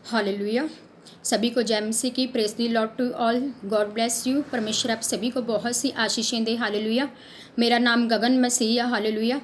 Hallelujah. सभी को जय मसीह की। Praise the lord to all. God bless you. परमेश्वर आप सभी को बहुत सी आशीषें दे। हालेलुया। मेरा नाम गगन मसीह है। हालेलुया।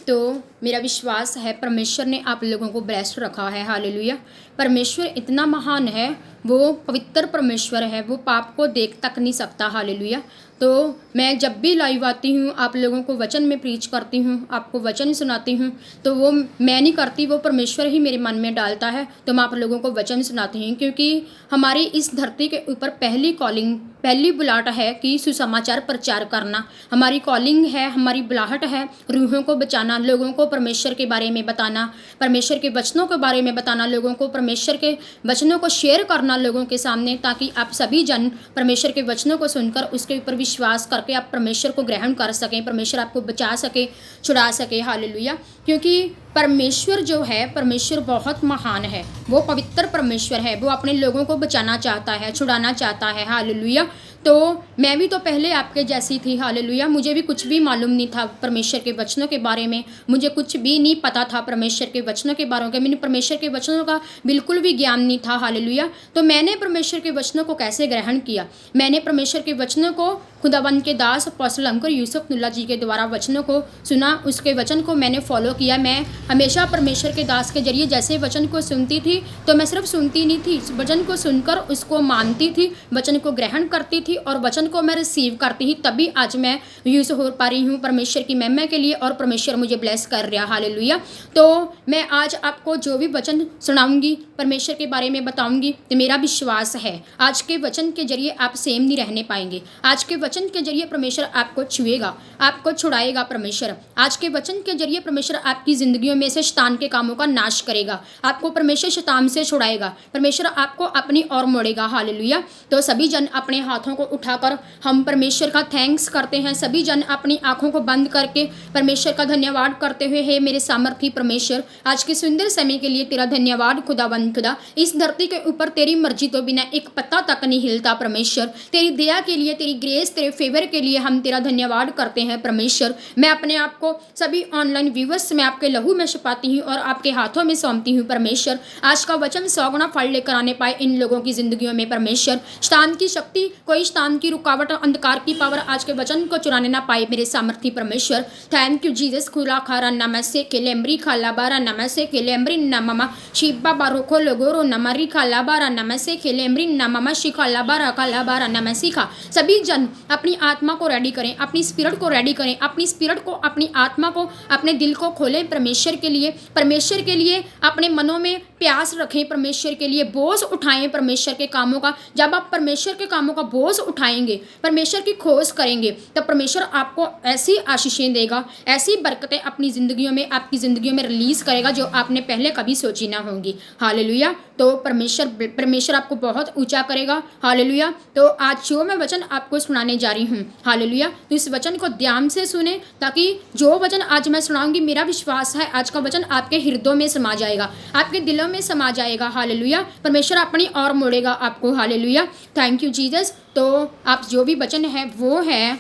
तो मेरा विश्वास है परमेश्वर ने आप लोगों को ब्लेस्ड रखा है। हालेलुया। परमेश्वर इतना महान है, वो पवित्र परमेश्वर है, वो पाप को देख तक नहीं सकता। हालेलुया। तो मैं जब भी लाइव आती हूँ, आप लोगों को वचन में प्रीच करती हूँ, आपको वचन सुनाती हूँ, तो वो मैं नहीं करती, वो परमेश्वर ही मेरे मन में डालता है। तो मैं आप लोगों को वचन सुनाती हूँ, क्योंकि हमारी इस धरती के ऊपर पहली कॉलिंग, पहली बुलाहट है कि सुसमाचार प्रचार करना। हमारी कॉलिंग है, हमारी बुलाहट है रूहों को बचाना, लोगों को परमेश्वर के बारे में बताना, परमेश्वर के वचनों के बारे में बताना, लोगों को परमेश्वर के वचनों को शेयर करना लोगों के सामने, ताकि आप सभी जन परमेश्वर के वचनों को सुनकर उसके ऊपर विश्वास करके आप परमेश्वर को ग्रहण कर सकें, परमेश्वर आपको बचा सके, छुड़ा सके। हालेलुया। क्योंकि परमेश्वर जो है, परमेश्वर बहुत महान है, वो पवित्र परमेश्वर है, वो अपने लोगों को बचाना चाहता है, छुड़ाना चाहता है। हालेलुया। तो मैं भी तो पहले आपके जैसी थी। हालेलुया। मुझे भी कुछ भी मालूम नहीं था परमेश्वर के वचनों के बारे में, मुझे कुछ भी नहीं पता था परमेश्वर के वचनों के बारे में, मैंने परमेश्वर के वचनों का बिल्कुल भी ज्ञान नहीं था। हालेलुया। तो मैंने परमेश्वर के वचनों को कैसे ग्रहण किया? मैंने परमेश्वर के वचनों को खुदाबंद के दास अपोस्टल अंकुर यूसुफ नुल्ला जी के द्वारा वचनों को सुना, उसके वचन को मैंने फॉलो किया। मैं हमेशा परमेश्वर के दास के जरिए जैसे वचन को सुनती थी, तो मैं सिर्फ सुनती नहीं थी, वचन को सुनकर उसको मानती थी, वचन को ग्रहण करती थी और वचन को मैं रिसीव करती थी। तभी आज मैं यूज हो पा रही हूँ परमेश्वर की महिमा के लिए, और परमेश्वर मुझे ब्लेस कर रहा। हालेलुया। तो मैं आज आपको जो भी वचन सुनाऊंगी, परमेश्वर के बारे में बताऊंगी, तो मेरा विश्वास है आज के वचन के जरिए आप सेम नहीं रहने पाएंगे। आज के वचन के जरिए परमेश्वर आपको छुएगा, आपको छुड़ाएगा। परमेश्वर आज के वचन के जरिए परमेश्वर आपकी जिंदगियों में से शैतान के कामों का नाश करेगा, आपको परमेश्वर शैतान से छुड़ाएगा, परमेश्वर आपको अपनी ओर मोड़ेगा। हालेलुया। तो सभी जन अपने हाथों को उठाकर हम परमेश्वर का थैंक्स करते हैं। सभी जन अपनी आंखों को बंद करके परमेश्वर का धन्यवाद करते हुए, हे मेरे सामर्थी परमेश्वर, आज के सुंदर समय के लिए तेरा धन्यवाद खुदावंद खुदा। इस धरती के ऊपर तेरी मर्जी तो बिना एक पत्ता तक नहीं हिलता परमेश्वर। तेरी दया के लिए, तेरी ग्रेस, तेरे फेवर के लिए हम तेरा धन्यवाद करते हैं परमेश्वर। मैं अपने आप को सभी ऑनलाइन व्यूवर्स में आपके लहू में छुपाती हूँ और आपके हाथों में सौंपती हूँ परमेश्वर। आज का वचन 100 गुना फल लेकर आने पाए इन लोगों की जिंदगियों में परमेश्वर। शैतान की शक्ति, कोई शैतान की रुकावट, अंधकार की पावर आज के वचन को चुराने ना पाए मेरे सामर्थी परमेश्वर। Thank you Jesus. खुला खारा नमस्ते केलेम्बरी खाला बारा नमस्ते केलेम्बरी नममा शिबा बारोखो लोगोरो नमरी खाला बारा नमस्ते केलेम्बरी नममा शिखाला बारा खाला बारा नमसी खा। सभी जन अपनी आत्मा को रेडी करें, अपनी स्पिरिट को रेडी करें, अपनी स्पिरिट को, अपनी आत्मा को, अपने दिल को खोलें परमेश्वर के लिए, परमेश्वर के लिए अपने मनों में प्यास रखें, परमेश्वर के लिए बोझ उठाएं परमेश्वर के कामों का। जब आप परमेश्वर के कामों का बोझ उठाएंगे, परमेश्वर की खोज करेंगे, तब परमेश्वर आपको ऐसी आशीषें देगा, ऐसी बरकतें अपनी जिंदगियों में, आपकी जिंदगियों में रिलीज करेगा जो आपने पहले कभी सोची ना होंगी। हालेलुया। तो परमेश्वर आपको बहुत ऊंचा करेगा। हालेलुया। तो आज जो मैं वचन आपको सुनाने जा रही हूँ, हालेलुया, तो इस वचन को ध्यान से सुने, ताकि जो वचन आज मैं सुनाऊंगी, मेरा विश्वास है आज का वचन आपके हृदयों में समा जाएगा, आपके दिलों में समा जाएगा। हालेलुया। परमेश्वर अपनी ओर मोड़ेगा आपको। हालेलुया। Thank you Jesus. तो आप जो भी वचन है वो है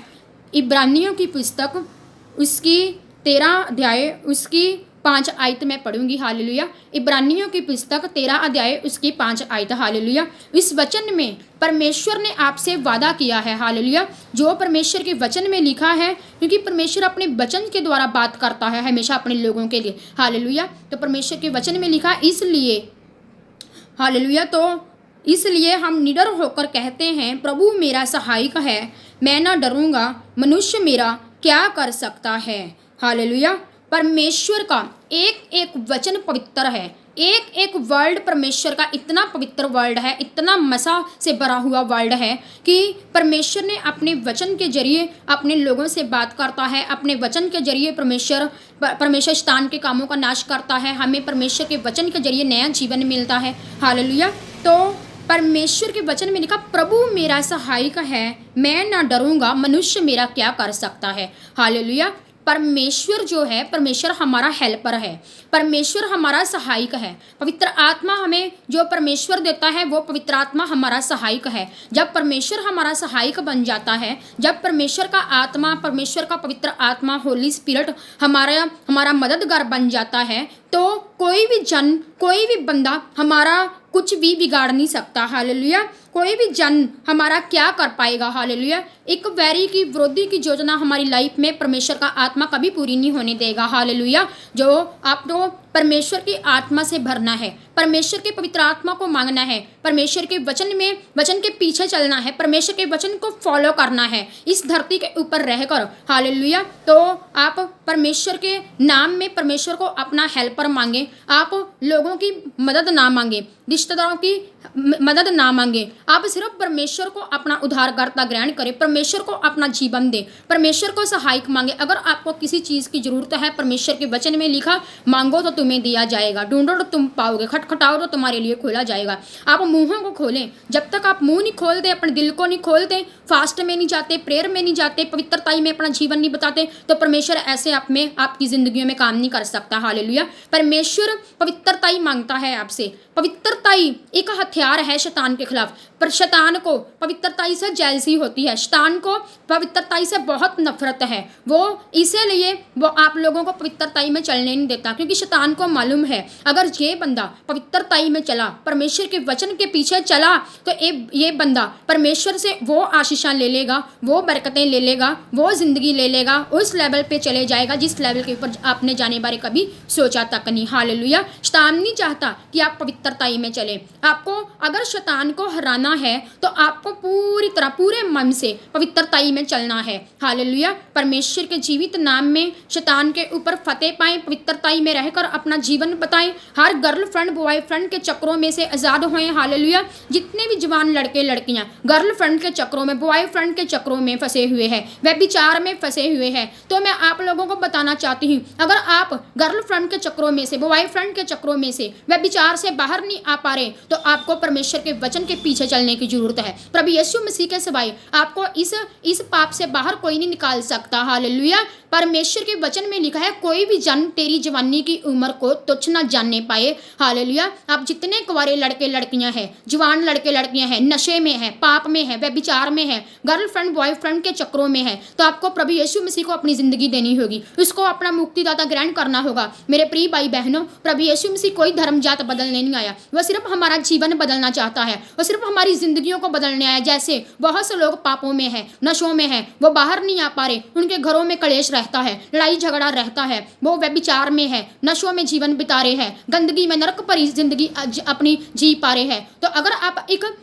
इब्रानियों की पुस्तक, उसकी 13 अध्याय, उसकी 5 आयत मैं पढ़ूंगी। हालेलुया। इब्रानियों की पुस्तक 13 अध्याय, उसकी 5 आयत। हालेलुया। इस वचन में परमेश्वर ने आपसे वादा किया है। हालेलुया। जो परमेश्वर के वचन में लिखा है, क्योंकि परमेश्वर अपने वचन के द्वारा बात करता है हमेशा अपने लोगों के लिए। हालेलुया। तो परमेश्वर के वचन में लिखा, इसलिए, हालेलुया, तो इसलिए हम निडर होकर कहते हैं, प्रभु मेरा सहायक है, मैं ना डरूंगा, मनुष्य मेरा क्या कर सकता है। हालेलुया। परमेश्वर का एक एक वचन पवित्र है, एक एक वर्ड परमेश्वर का इतना पवित्र वर्ड है, इतना मसा से भरा हुआ वर्ड है कि परमेश्वर ने अपने वचन के जरिए अपने लोगों से बात करता है। अपने वचन के जरिए परमेश्वर शैतान के कामों का नाश करता है। हमें परमेश्वर के वचन के जरिए नया जीवन मिलता है। हालेलुया। तो परमेश्वर के वचन में लिखा, प्रभु मेरा सहायक है, मैं ना डरूंगा, मनुष्य मेरा क्या कर सकता है। हालेलुया। परमेश्वर जो है, परमेश्वर हमारा हेल्पर है, परमेश्वर हमारा सहायक है। पवित्र आत्मा हमें जो परमेश्वर देता है, वो पवित्र आत्मा हमारा सहायक है। जब परमेश्वर हमारा सहायक बन जाता है, जब परमेश्वर का आत्मा, परमेश्वर का पवित्र आत्मा, होली स्पिरिट हमारा मददगार बन जाता है, तो कोई भी जन, कोई भी बंदा, हमारा कुछ भी बिगाड़ नहीं सकता। हालेलुया। कोई भी जन हमारा क्या कर पाएगा। हालेलुया। एक वैरी की विरोधी की योजना हमारी लाइफ में परमेश्वर का आत्मा कभी पूरी नहीं होने देगा। हालेलुया। जो आपको परमेश्वर की आत्मा से भरना है, परमेश्वर के पवित्र आत्मा को मांगना है, परमेश्वर के वचन के पीछे चलना है, परमेश्वर के वचन को फॉलो करना है इस धरती के ऊपर रहकर। हालेलुया। तो आप परमेश्वर के नाम में परमेश्वर को अपना हेल्पर मांगे। आप लोगों की मदद ना मांगे, रिश्तेदारों की मदद ना मांगे। आप सिर्फ परमेश्वर को अपना उद्धारकर्ता ग्रहण करें, परमेश्वर को अपना जीवन दे, परमेश्वर को सहायक मांगे। अगर आपको किसी चीज़ की जरूरत है, परमेश्वर के वचन में लिखा, मांगो तो तुम्हें दिया जाएगा, ढूंढो तो तुम पाओगे, खटखटाओ तो तुम्हारे लिए खोला जाएगा। आप मुंहों को खोलें। जब तक आप मुंह नहीं खोलते, अपने दिल को नहीं खोलते, फास्ट में नहीं जाते, प्रेयर में नहीं जाते, पवित्रताई में अपना जीवन नहीं बताते, तो परमेश्वर ऐसे आप में आपकी जिंदगियों में काम नहीं कर सकता। हालेलुया। परमेश्वर पवित्रताई मांगता है आपसे। पवित्रताई एक हथियार है शैतान के खिलाफ। पर शैतान को पवित्रताई से जेलसी होती है, शैतान को पवित्रताई से बहुत नफरत है। वो इसीलिए वो आप लोगों को पवित्रताई में चलने नहीं देता, क्योंकि शैतान को मालूम है अगर ये बंदा पवित्रताई में चला, परमेश्वर के वचन के पीछे चला, तो ये बंदा परमेश्वर से वो आशीषां ले लेगा, वो बरकतें ले लेगा, वो जिंदगी ले लेगा, उस लेवल पे चले जाएगा जिस लेवल के ऊपर आपने जाने बारे कभी सोचा तक नहीं। हालेलुया। शैतान नहीं चाहता कि आप पवित्रताई में चले। आपको अगर शैतान को हराना है तो आपको पूरी तरह पूरे मन से पवित्रताई में चलना है। हालेलुया। परमेश्वर के जीवित नाम में शैतान के ऊपर फतेह पाएं, पवित्रताई में रहकर अपना जीवन बताएं, हर गर्लफ्रेंड बॉयफ्रेंड के चक्रों में से आज़ाद होएं। हालेलुया। जितने भी जवान लड़के लड़कियां गर्लफ्रेंड के चक्रों में, बॉयफ्रेंड के चक्रों में फंसे हुए हैं, व्यभिचार में फंसे हुए हैं, तो मैं आप लोगों को बताना चाहती हूँ, अगर आप गर्लफ्रेंड के चक्रों में से, बॉयफ्रेंड के चक्रों में से, व्यभिचार से बाहर नहीं आ पा रहे, तो आपको परमेश्वर के वचन के पीछे चलने की जरूरत है। प्रभु यीशु मसीह के सिवाय आपको इस पाप से बाहर कोई नहीं निकाल सकता। हालेलुया। परमेश्वर के वचन में लिखा है, कोई भी जन तेरी जवानी की उम्र को तुच्छ न जानने पाए। हालेलुया। आप जितने कुंवारे लड़के लड़कियां हैं, जवान लड़के लड़कियां हैं, नशे में हैं, पाप में हैं, व्यभिचार में हैं, गर्लफ्रेंड बॉयफ्रेंड के चक्रों में हैं, तो आपको प्रभु यीशु मसीह को अपनी जिंदगी देनी होगी, उसको अपना मुक्तिदाता ग्रहण करना होगा। मेरे प्रिय भाई बहनों, प्रभु यीशु मसीह कोई धर्म जात बदलने नहीं आया, वह सिर्फ हमारा जीवन बदलना चाहता है, वो सिर्फ हमारी जिंदगियों को बदलने आया। जैसे बहुत से लोग पापों में हैं, नशों में हैं, वो बाहर नहीं आ पा रहे, उनके घरों में कलेश रहता है, लड़ाई झगड़ा रहता है, वो व्यभिचार में है, नशों में जीवन बिता रहे हैं, गंदगी में नरक भरी जिंदगी अपनी जी पा रहे हैं। तो अगर आप एक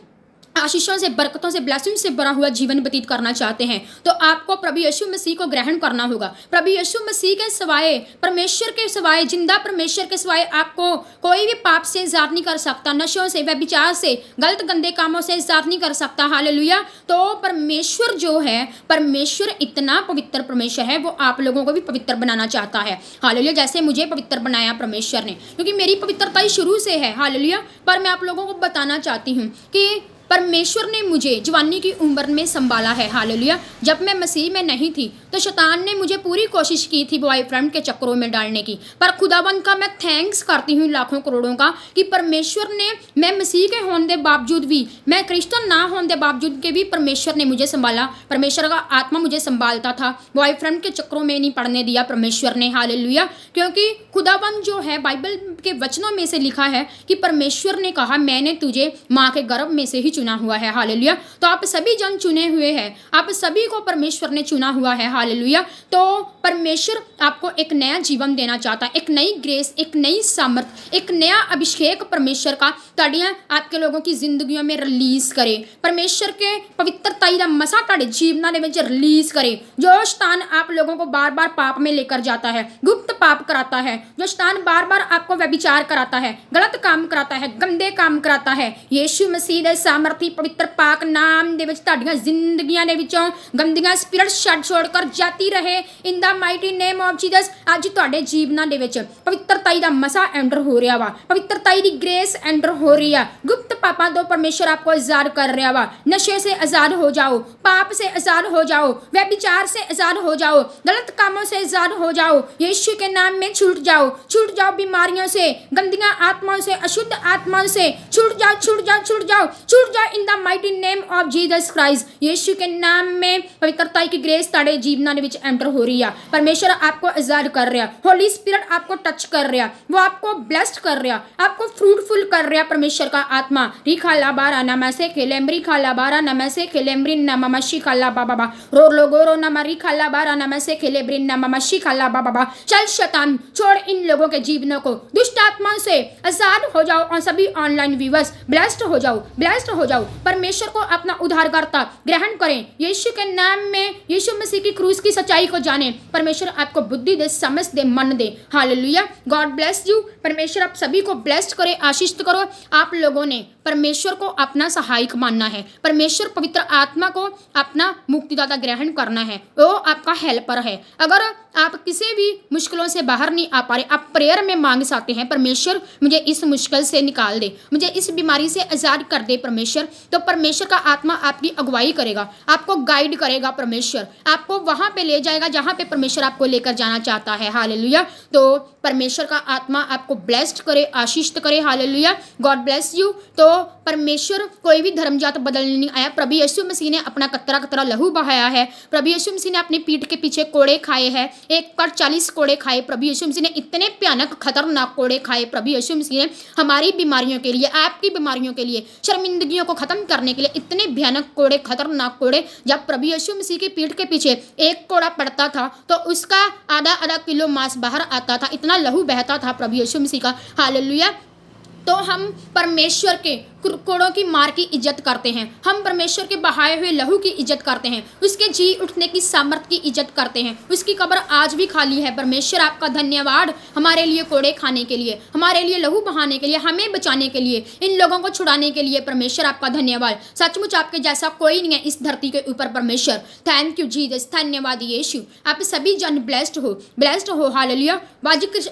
आशीषों से, बरकतों से, ब्लेसिंग से भरा हुआ जीवन व्यतीत करना चाहते हैं, तो आपको प्रभु यीशु मसीह को ग्रहण करना होगा। प्रभु यीशु मसीह के सिवाय, परमेश्वर के सिवाय, जिंदा परमेश्वर के सिवाय आपको कोई भी पाप से इज़ाद नहीं कर सकता, नशों से, व्यभिचार से, गलत गंदे कामों से इज़ाद नहीं कर सकता। हालेलुया। तो परमेश्वर जो है, परमेश्वर इतना पवित्र परमेश्वर है, वो आप लोगों को भी पवित्र बनाना चाहता है। हालेलुया। जैसे मुझे पवित्र बनाया परमेश्वर ने, क्योंकि मेरी पवित्रता ही शुरू से है। हालेलुया। पर मैं आप लोगों को बताना चाहती हूँ कि परमेश्वर ने मुझे जवानी की उम्र में संभाला है। हालेलुया। जब मैं मसीह में नहीं थी तो शैतान ने मुझे पूरी कोशिश की थी बॉयफ्रेंड के चक्रों में डालने की, पर खुदावंद का मैं थैंक्स करती हूँ लाखों करोड़ों का कि परमेश्वर ने, मैं मसीह के होने के बावजूद भी, मैं क्रिश्चियन ना होने के बावजूद के भी परमेश्वर ने मुझे संभाला। परमेश्वर का आत्मा मुझे संभालता था, बॉयफ्रेंड के चक्रों में नहीं पड़ने दिया परमेश्वर ने। हालेलुया। क्योंकि खुदावंद जो है, बाइबल के वचनों में से लिखा है कि परमेश्वर ने कहा, मैंने तुझे माँ के गर्भ में से ही चुना हुआ है। हालेलुया। तो आप सभी जन चुने हुए हैं, आप सभी को परमेश्वर ने चुना हुआ है। हालेलुया। तो परमेश्वर आपको एक नया जीवन देना चाहता है, एक नई ग्रेस, एक नई सामर्थ, एक नया अभिषेक परमेश्वर का ताड़ियाँ आपके लोगों की जिंदगियों में रिलीज करे। परमेश्वर के पवित्रताई का मसा ताड़े जीवना में रिलीज करे। जो शैतान आप लोगों को बार बार पाप में लेकर जाता है, गुप्त पाप कराता है, जो शैतान बार बार आपको व्यभिचार कराता है, गलत काम कराता है, गंदे काम कराता है, यीशु मसीह दे सामर्थी पवित्र पाक नाम दे विच तुहाडीਆਂ जिंदगियां दे विचों गंदियां स्पिरिट छड्ड छोड़कर जाती रहे in the mighty name of Jesus. अज तुहाडे जीवनां दे विच पवित्रताई दा मसा एंटर हो रहा वा, पवित्रताई दी ग्रेस एंटर हो रही है, गुप्त पापा तो परमेश्वर आपको आजाद कर रहा वा। नशे से आजाद हो जाओ, पाप से आजाद हो जाओ, व्यभिचार से आजाद हो जाओ, गलत कामों से आजाद हो जाओ। यीशु के नाम में छूट जाओ, छूट जाओ बीमारियों से, गंदियां आत्माओं से, अशुद्ध आत्माओं से छूट जाओ, छूट जाओ, छूट जाओ, छूट जाओ in the mighty name of Jesus Christ. यीशु के नाम में पवित्रता की ग्रेस ताड़े जीवना विच एंटर हो रही है। परमेश्वर आपको आजाद कर रहा, होली स्पिरिट आपको टच कर रहा, वो आपको ब्लेस्ड कर रहा, आपको फ्रूटफुल कर रहा। परमेश्वर का आत्मा रिखा लाबारा नमसे खेलेम्बरी खाला बारा नमसे खेलेम्बरी नमशी खाला बाबा रो लोगोरो नमरी खाला बारा नमसे खेलेब्री नमशी खाला बाबा। चल शैतान छोड़ इन लोगों के जीवनों को, दुष्ट आत्माओं से आजाद हो जाओ। और सभी ऑनलाइन व्यूवर्स ब्लेस्ड हो जाओ, ब्लेस्ड हो जाओ। परमेश्वर को अपना उद्धारकर्ता ग्रहण करें। यीशु के नाम में यीशु मसीह की क्रूस की सच्चाई को जाने। परमेश्वर आपको बुद्धि दे, समझ दे, मन दे। Hallelujah, God bless you. परमेश्वर आप सभी को ब्लेस्ड करे, आशीषित करो। आप लोगों ने परमेश्वर को अपना सहायक मानना है, परमेश्वर पवित्र आत्मा को अपना मुक्तिदाता ग्रहण करना है, वो आपका हेल्पर है। अगर आप किसी भी मुश्किलों से बाहर नहीं आ पा रहे, आप प्रेयर में मांग सकते हैं, परमेश्वर मुझे इस मुश्किल से निकाल दे, मुझे इस बीमारी से आजाद कर दे परमेश्वर। तो परमेश्वर का आत्मा आपकी अगुवाई करेगा, आपको गाइड करेगा। परमेश्वर आपको वहां पे ले जाएगा जहां पे परमेश्वर आपको लेकर जाना चाहता है। हालेलुया। तो परमेश्वर का आत्मा आपको ब्लेस्ड करे, आशीषित करे। Hallelujah, God bless you. तो परमेश्वर कोई भी धर्म जात बदलने नहीं आया। प्रभु यीशु मसीह ने अपना कतरा कतरा लहू बहाया है। प्रभु यीशु मसीह ने अपनी पीठ के पीछे कोड़े खाए हैं, 1 पर 40 कोड़े खाए। प्रभु यीशु मसीह ने इतने भयानक खतरनाक कोड़े खाए। प्रभु यीशु मसीह ने हमारी बीमारियों के लिए, आपकी बीमारियों के लिए, शर्मिंदगियों को खत्म करने के लिए इतने भयानक कोड़े, खतरनाक कोड़े। जब प्रभु यीशु मसीह की पीठ के पीछे 1 कोड़ा पड़ता था तो उसका आधा किलो मांस बाहर आता था, इतना लहू बहता था प्रभु यीशु मसीह का। हालेलुया। तो हम परमेश्वर के कोड़ों की मार की इज्जत करते हैं, हम परमेश्वर के बहाए हुए लहू की इज्जत करते हैं, उसके जी उठने की सामर्थ की इज्जत करते हैं। उसकी कब्र आज भी खाली है। परमेश्वर आपका धन्यवाद हमारे लिए कोड़े खाने के लिए, हमारे लिए लहू बहाने के लिए, हमें बचाने के लिए, इन लोगों को छुड़ाने के लिए। परमेश्वर आपका धन्यवाद। सचमुच आपके जैसा कोई नहीं है इस धरती के ऊपर। परमेश्वर थैंक यू जीसस, धन्यवाद यीशु। आप सभी जन ब्लेस्ड हो, ब्लेस्ड हो। हालेलुया।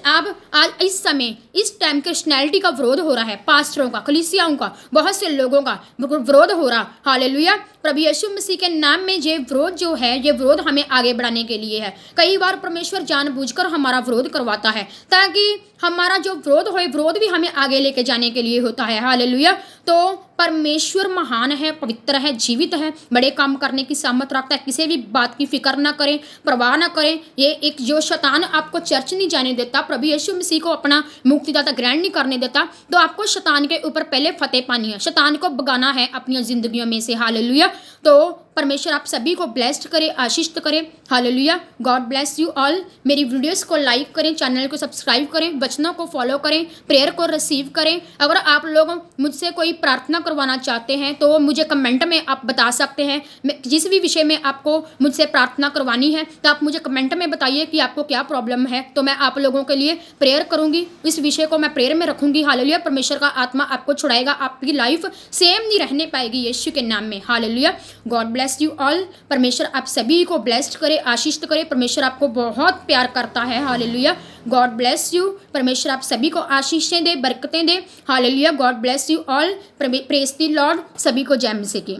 आप आज इस समय इस टाइम क्रिश्चियनिटी का विरोध हो रहा है, पास्टरों का, कलीसियाओं का, बहुत से लोगों का विरोध हो रहा। हालेलुया। प्रभु यीशु मसीह के नाम में ये विरोध जो है, ये विरोध हमें आगे बढ़ाने के लिए है। कई बार परमेश्वर जानबूझकर हमारा विरोध करवाता है ताकि हमारा जो विरोध हो, विरोध भी हमें आगे लेके जाने के लिए होता है। हालेलुया। तो परमेश्वर महान है, पवित्र है, जीवित है, बड़े काम करने की सामर्थ रखता है। किसी भी बात की फिक्र ना करें, परवाह ना करें। ये एक जो शैतान आपको चर्च नहीं जाने देता, प्रभु यीशु मसीह को अपना मुक्तिदाता ग्रहण नहीं करने देता, तो आपको शैतान के ऊपर पहले फतेह पानी है, शैतान को भगाना है अपनी जिंदगियों में से। हालेलुया। तो परमेश्वर आप सभी को ब्लेस्ड करे, आशीषित करे। Hallelujah, God bless you all. मेरी वीडियोस को लाइक करें, चैनल को सब्सक्राइब करें, वचनों को फॉलो करें, प्रेयर को रिसीव करें। अगर आप लोग मुझसे कोई प्रार्थना करवाना चाहते हैं तो मुझे कमेंट में आप बता सकते हैं। जिस भी विषय में आपको मुझसे प्रार्थना करवानी है तो आप मुझे कमेंट में बताइए कि आपको क्या प्रॉब्लम है, तो मैं आप लोगों के लिए प्रेयर करूँगी, इस विषय को मैं प्रेयर में रखूँगी। हालेलुया। परमेश्वर का आत्मा आपको छुड़ाएगा, आपकी लाइफ सेम नहीं रहने पाएगी यीशु के नाम में। Hallelujah, God bless you all. परमेश्वर आप सभी को ब्लेस्ड करे, आशीषित करे। परमेश्वर आपको बहुत प्यार करता है। Hallelujah, God bless you. परमेश्वर आप सभी को आशीषें दे, बरकतें दे। Hallelujah, God bless you all. Praise the lord. सभी को जय मसीह की।